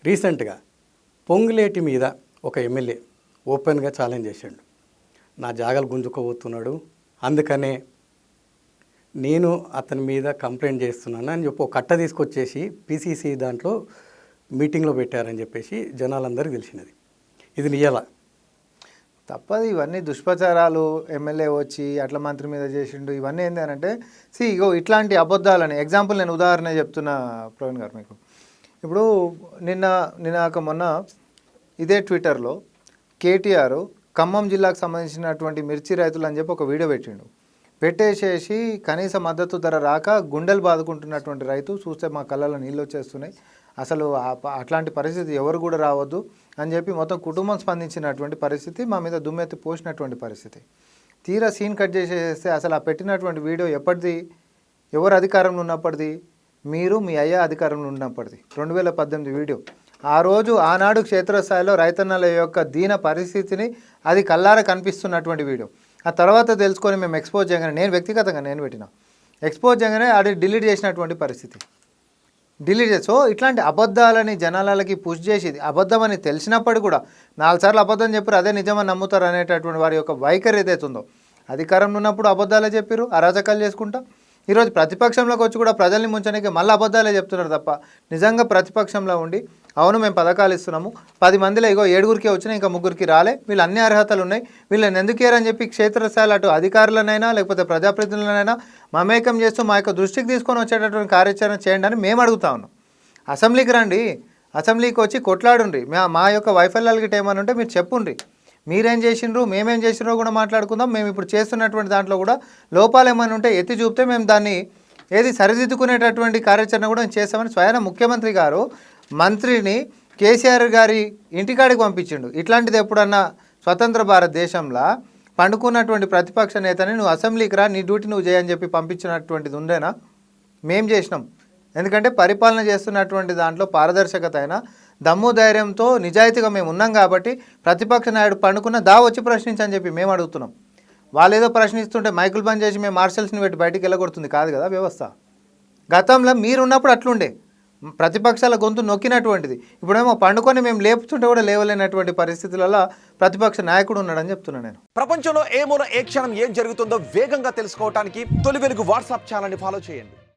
రీసెంట్గా పొంగులేటి మీద ఒక ఎమ్మెల్యే ఓపెన్గా ఛాలెంజ్ చేశాడు. నా జాగాలు గుంజుకోబోతున్నాడు, అందుకనే నేను అతని మీద కంప్లైంట్ చేస్తున్నాను అని చెప్పి ఒక కట్ట తీసుకొచ్చేసి పిసిసి దాంట్లో మీటింగ్లో పెట్టారని చెప్పేసి జనాలందరికీ తెలిసినది. ఇది నిజాలా? తప్పదు. ఇవన్నీ దుష్ప్రచారాలు. ఎమ్మెల్యే వచ్చి అట్లా మంత్రి మీద చేసిండు, ఇవన్నీ ఏంటి అని అంటే ఇగో ఇట్లాంటి అబద్ధాలని ఎగ్జాంపుల్ నేను ఉదాహరణ చెప్తున్నా ప్రవీణ్ గారు మీకు. ఇప్పుడు మొన్న ఇదే ట్విట్టర్లో కేటీఆర్ ఖమ్మం జిల్లాకు సంబంధించినటువంటి మిర్చి రైతులు అని చెప్పి ఒక వీడియో పెట్టేసేసి కనీస మద్దతు ధర రాక గుండెలు బాదుకుంటున్నటువంటి రైతు చూస్తే మా కళ్ళలో నీళ్ళు వచ్చేస్తున్నాయి, అసలు అట్లాంటి పరిస్థితి ఎవరు కూడా రావద్దు అని చెప్పి మొత్తం కుటుంబం స్పందించినటువంటి పరిస్థితి, మా మీద దుమ్మెత్తి పోసినటువంటి పరిస్థితి. తీరా సీన్ కట్ చేసేస్తే అసలు ఆ పెట్టినటువంటి వీడియో ఎప్పటిది, ఎవరు అధికారంలో ఉన్నప్పటిది, మీరు మీ అయ్యా అధికారంలో ఉన్నప్పటిది 2018 వీడియో. ఆ రోజు ఆనాడు క్షేత్రస్థాయిలో రైతన్నల యొక్క దీన పరిస్థితిని అది కల్లారా కనిపిస్తున్నటువంటి వీడియో. ఆ తర్వాత తెలుసుకొని మేము ఎక్స్పోజ్ చేయగానే, నేను వ్యక్తిగతంగా పెట్టిన ఎక్స్పోజ్ చేయగానే అది డిలీట్ చేసినటువంటి పరిస్థితి. సో ఇట్లాంటి అబద్ధాలని జనాలకి పుష్ చేసేది, అబద్ధమని తెలిసినప్పుడు కూడా 4 సార్లు అబద్ధం చెప్పారు, అదే నిజమని నమ్ముతారు అనేటటువంటి వారి యొక్క వైఖరి ఏదైతే ఉందో, అధికారంలో ఉన్నప్పుడు అబద్ధాలే చెప్పారు, అరాచకాలు చేసుకుంటా, ఈరోజు ప్రతిపక్షంలోకి వచ్చి కూడా ప్రజల్ని ముంచడానికి మళ్ళీ అబద్ధాలే చెప్తున్నారు తప్ప నిజంగా ప్రతిపక్షంలో ఉండి అవును మేము పథకాలు ఇస్తున్నాము, 10 మందిలో 7గురికి వచ్చినా ఇంకా 3గురికి రాలే, వీళ్ళు అన్ని అర్హతలు ఉన్నాయి, వీళ్ళని ఎందుకు ఇయ్యారని చెప్పి క్షేత్రస్థాయిలో అటు అధికారులనైనా లేకపోతే ప్రజాప్రతినిధులనైనా మమేకం చేస్తూ మా యొక్క దృష్టికి తీసుకొని వచ్చేటటువంటి కార్యాచరణ చేయండి అని మేము అడుగుతా ఉన్నాం. అసెంబ్లీకి రండి, అసెంబ్లీకి వచ్చి కొట్లాడుండ్రి, మా యొక్క వైఫల్యాలకి ఏమని ఉంటే మీరు చెప్పుండ్రి, మీరేం చేసిండ్రు మేమేం చేసినారో కూడా మాట్లాడుకుందాం. మేము ఇప్పుడు చేస్తున్నటువంటి దాంట్లో కూడా లోపాలు ఏమైనా ఉంటే ఎత్తి చూపితే మేము దాన్ని సరిదిద్దుకునేటటువంటి కార్యాచరణ కూడా చేస్తామని స్వయం ముఖ్యమంత్రి గారు మంత్రిని కేసీఆర్ గారి ఇంటికాడికి పంపించిండు. ఇట్లాంటిది ఎప్పుడన్నా స్వతంత్ర భారతదేశంలో పండుకున్నటువంటి ప్రతిపక్ష నేతని నువ్వు అసెంబ్లీకి రా, నీ డ్యూటీ నువ్వు చేయని చెప్పి పంపించినటువంటిది ఉండేనా? మేం చేసినాం. ఎందుకంటే పరిపాలన చేస్తున్నటువంటి దాంట్లో పారదర్శకత అయినా దమ్ము ధైర్యంతో నిజాయితీగా మేము ఉన్నాం కాబట్టి ప్రతిపక్ష నాయుడు పండుకున్న వచ్చి ప్రశ్నించని చెప్పి మేము అడుగుతున్నాం. వాళ్ళు ఏదో ప్రశ్నిస్తుంటే మైకులు బంద్ చేసి మేము మార్షల్స్ని పెట్టి బయటికి వెళ్ళగొడుతుంది కాదు కదా వ్యవస్థ. గతంలో మీరున్నప్పుడు అట్లుండే, ప్రతిపక్షాల గొంతు నొక్కినటువంటిది. ఇప్పుడేమో పండుకొని మేము లేపుతుంటే కూడా లేవలేనటువంటి పరిస్థితులలో ప్రతిపక్ష నాయకుడు ఉన్నాడని చెప్తున్నాను నేను. ప్రపంచంలో ఏ మూల ఏ క్షణం ఏం జరుగుతుందో వేగంగా తెలుసుకోవడానికి తొలి వెలుగు వాట్సాప్ ఛానల్ని ఫాలో చేయండి.